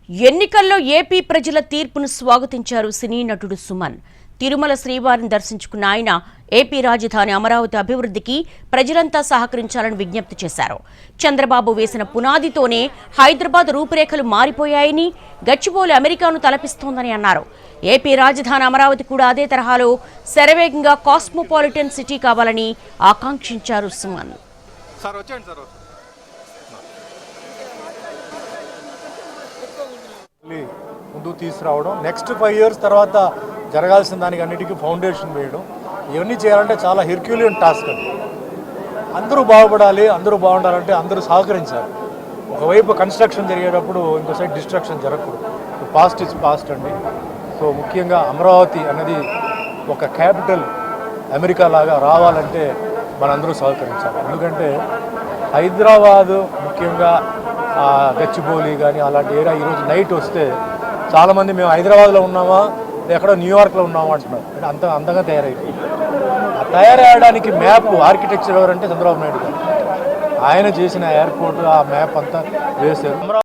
ఎన్నికల్లో ఏపీ ప్రజల తీర్పును స్వాగతించారు సినీ నటుడు సుమన్. తిరుమల శ్రీవారిని దర్శించుకున్న ఆయన ఏపీ రాజధాని అమరావతి అభివృద్ధికి ప్రజలంతా సహకరించాలని విజ్ఞప్తి చేశారు. చంద్రబాబు వేసిన పునాదితోనే హైదరాబాద్ రూపురేఖలు మారిపోయాయని, గచ్చిబౌలి అమెరికాను తలపిస్తోందని అన్నారు. ఏపీ రాజధాని అమరావతి కూడా అదే తరహాలో శరవేగంగా కాస్మోపాలిటన్ సిటీ కావాలని ఆకాంక్షించారు సుమన్. ముందుకు తీసుకురావడం, నెక్స్ట్ 5 years తర్వాత జరగాల్సిన దానికి అన్నిటికీ ఫౌండేషన్ వేయడం, ఇవన్నీ చేయాలంటే చాలా హెర్క్యులియన్ టాస్క్ అది. అందరూ బాగుపడాలి, అందరూ బాగుండాలంటే అందరూ సహకరించాలి. ఒకవైపు కన్స్ట్రక్షన్ జరిగేటప్పుడు ఇంకో సైడ్ డిస్ట్రక్షన్ జరగకూడదు. పాస్ట్ ఇస్ పాస్ట్ అండి. సో ముఖ్యంగా అమరావతి అనేది ఒక క్యాపిటల్ అమెరికా లాగా రావాలంటే మనందరూ సహకరించాలి. ఎందుకంటే హైదరాబాదు ముఖ్యంగా గచ్చిబౌలి కానీ అలాంటి ఏరియా ఈరోజు నైట్ వస్తే చాలామంది మేము హైదరాబాద్లో ఉన్నామా ఎక్కడో న్యూయార్క్లో ఉన్నామా అంటున్నారు. అంటే అంత అందంగా తయారైపోయింది. ఆ తయారయ్యడానికి మ్యాప్ ఆర్కిటెక్చర్ ఎవరంటే చంద్రబాబు నాయుడు గారు. ఆయన చేసిన ఎయిర్పోర్ట్ ఆ మ్యాప్ అంతా వేశారు.